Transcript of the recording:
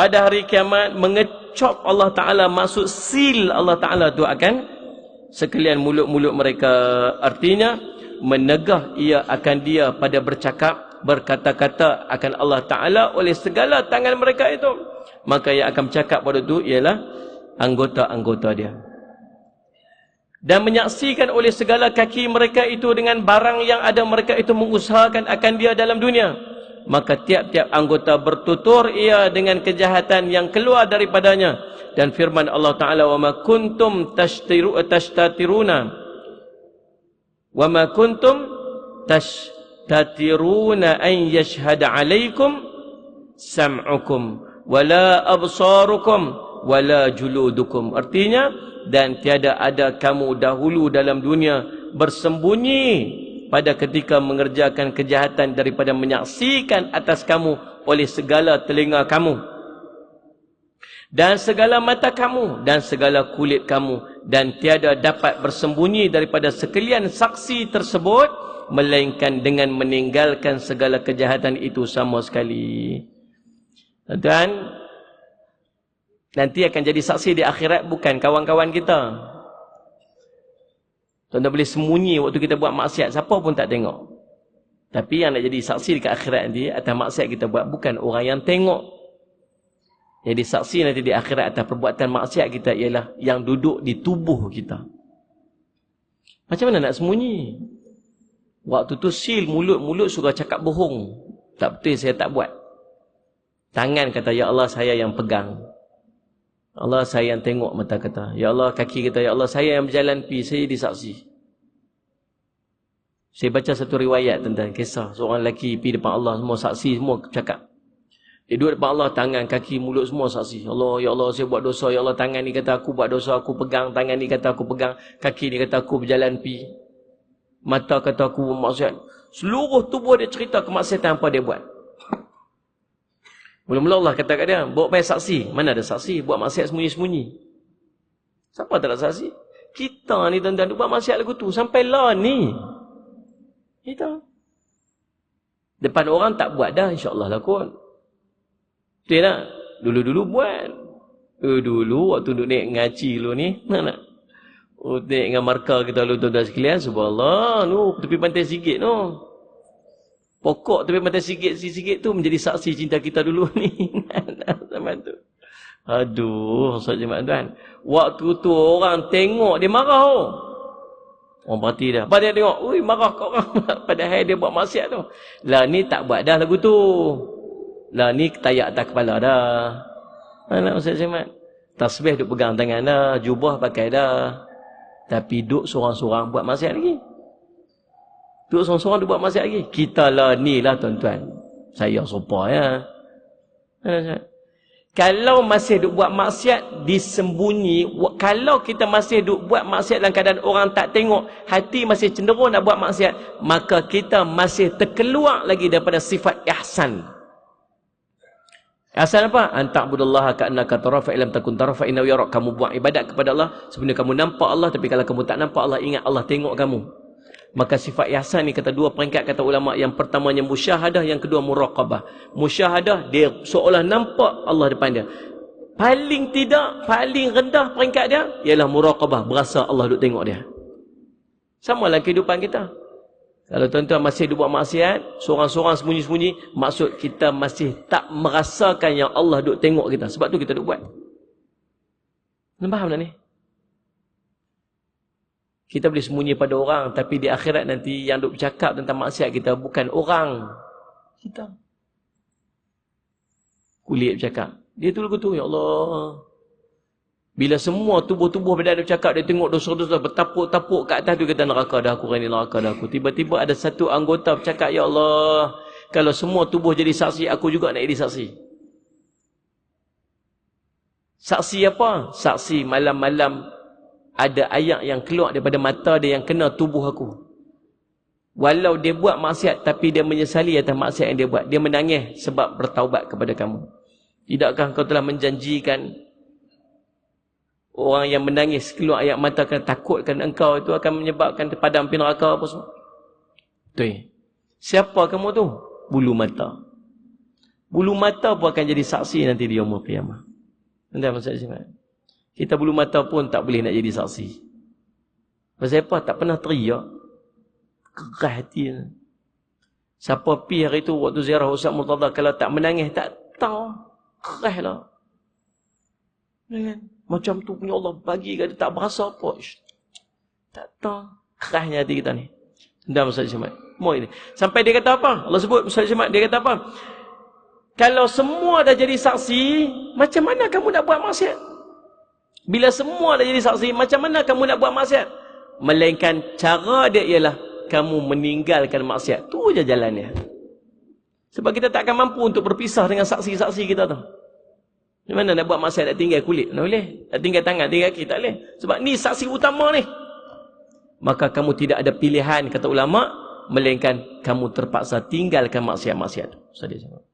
pada hari kiamat mengecop Allah Ta'ala, maksud seal Allah Ta'ala tu akan sekalian mulut-mulut mereka. Artinya menegah ia akan dia pada bercakap, berkata-kata akan Allah Ta'ala oleh segala tangan mereka itu. Maka yang akan bercakap pada itu ialah anggota-anggota dia. Dan menyaksikan oleh segala kaki mereka itu dengan barang yang ada mereka itu mengusahakan akan dia dalam dunia. Maka tiap-tiap anggota bertutur ia dengan kejahatan yang keluar daripadanya. Dan firman Allah Ta'ala, وَمَا كُنْتُمْ تَشْتَتِرُونَ وَمَا كُنْتُمْ تَشْتَتِرُونَ أَنْ يَشْهَدَ عَلَيْكُمْ سَمْعُكُمْ وَلَا أَبْصَارُكُمْ وَلَا جُلُودُكُمْ. Artinya, dan tiada ada kamu dahulu dalam dunia bersembunyi pada ketika mengerjakan kejahatan daripada menyaksikan atas kamu oleh segala telinga kamu dan segala mata kamu dan segala kulit kamu, dan tiada dapat bersembunyi daripada sekalian saksi tersebut melainkan dengan meninggalkan segala kejahatan itu sama sekali. Dan nanti akan jadi saksi di akhirat bukan kawan-kawan kita. Tuan-tuan boleh sembunyi waktu kita buat maksiat, siapa pun tak tengok. Tapi yang nak jadi saksi dekat akhirat nanti atas maksiat kita buat bukan orang yang tengok. Jadi saksi nanti di akhirat atas perbuatan maksiat kita ialah yang duduk di tubuh kita. Macam mana nak sembunyi? Waktu tu sil mulut suruh cakap bohong. Tak betul, saya tak buat. Tangan kata, ya Allah saya yang pegang. Allah saya yang tengok, mata kata. Ya Allah, kaki kata, ya Allah saya yang berjalan pergi, saya jadi saksi. Saya baca satu riwayat tentang kisah seorang lelaki pergi depan Allah, semua saksi, semua cakap. Dia duduk depan Allah, tangan, kaki, mulut semua saksi. Allah, ya Allah saya buat dosa, ya Allah tangan ni kata aku buat dosa, aku pegang, tangan ni kata aku pegang, kaki ni kata aku berjalan pergi. Mata kata aku bermaksiat. Seluruh tubuh dia cerita kemaksiatan apa dia buat. Mula-mula Allah kata kat dia, bawa main saksi. Mana ada saksi? Buat maksiat sembunyi-sembunyi. Siapa tak ada saksi? Kita ni tuan-tuan buat maksiat lagu tu. Sampailah ni. Kita. Depan orang tak buat dah, insyaAllah lah kot. Betul tak? Dulu-dulu buat. Dulu waktu duduk naik ngaci dulu ni. Nak. Naik dengan markah kita lalu tuan-tuan sekalian. Subhanallah. Tepi pantai sikit no. Pokok tapi mata sikit tu menjadi saksi cinta kita dulu ni. Zaman tu. Aduh, Ustaz jemaah tuan. Waktu tu orang tengok dia marah oh. Orang parti dah. Pada dia tengok, ui marah kau orang. Padahal dia buat maksiat tu. Lah ni tak buat dah lagu tu. Lah ni tayak atas kepala dah. Mana Ustaz jemaah? Tasbih duk pegang tangan dah, jubah pakai dah. Tapi duk seorang-seorang buat maksiat lagi. Duduk seorang-seorang dia buat maksiat lagi. Kita lah ni lah tuan-tuan. Saya sopa ya. Kalau masih duk buat maksiat disembunyi, kalau kita masih duk buat maksiat dalam keadaan orang tak tengok, hati masih cenderung nak buat maksiat, maka kita masih terkeluar lagi daripada sifat ihsan. Ihsan apa? Anta'budallaha ka'annaka tarahu fa illam takun tarahu fa innahu yarak. Kamu buat ibadat kepada Allah sebenarnya kamu nampak Allah, tapi kalau kamu tak nampak Allah, ingat Allah tengok kamu. Maka sifat ihsan ni kata dua peringkat kata ulama. Yang pertamanya musyahadah, yang kedua muraqabah. Musyahadah dia seolah nampak Allah depan dia. Paling tidak, paling rendah peringkat dia ialah muraqabah, berasa Allah duk tengok dia. Sama lah kehidupan kita. Kalau tuan-tuan masih duk buat maksiat, seorang-seorang sembunyi-sembunyi, maksud kita masih tak merasakan yang Allah duk tengok kita. Sebab tu kita duk buat. Faham tak ni? Kita boleh sembunyi pada orang, tapi di akhirat nanti yang duk bercakap tentang maksiat kita bukan orang. Kita. Kulit bercakap. Dia tu lagu tu, ya Allah. Bila semua tubuh-tubuh badan dia bercakap, dia tengok dosa-dosa bertapuk-tapuk kat atas tu, kata neraka dah aku, ini neraka dah aku. Tiba-tiba ada satu anggota bercakap, ya Allah, kalau semua tubuh jadi saksi, aku juga nak jadi saksi. Saksi apa? Saksi malam-malam ada ayat yang keluar daripada mata dia yang kena tubuh aku. Walau dia buat maksiat, tapi dia menyesali atas maksiat yang dia buat. Dia menangis sebab bertaubat kepada kamu. Tidakkah kau telah menjanjikan orang yang menangis keluar ayat mata kerana takutkan engkau itu akan menyebabkan padam api neraka apa semua? Betul. Siapa kamu tu? Bulu mata. Bulu mata pun akan jadi saksi nanti di yaumul qiyamah. Tuan-tuan maksud saya. Kita bulu mata pun tak boleh nak jadi saksi. Pasal apa? Tak pernah teriak. Kerah hati. Siapa pi hari tu waktu ziarah Ustaz Murtada, kalau tak menangis, tak tahu. Kerah lah. Macam tu punya Allah bagi kat dia, tak berasa apa. Tak tahu. Kerahnya hati kita ni. Tuan-tuan maksud saya. Sampai dia kata apa? Allah sebut Ustaz Syamad, dia kata apa? Kalau semua dah jadi saksi, macam mana kamu nak buat maksiat? Bila semua dah jadi saksi, macam mana kamu nak buat maksiat? Melainkan cara dia ialah kamu meninggalkan maksiat. Tu je jalannya. Sebab kita tak akan mampu untuk berpisah dengan saksi-saksi kita tu. Di mana nak buat maksiat, nak tinggal kulit? Tak boleh. Nak tinggal tangan, tinggal kaki, tak boleh. Sebab ni saksi utama ni. Maka kamu tidak ada pilihan, kata ulama, melainkan kamu terpaksa tinggalkan maksiat-maksiat. So, dia cakap.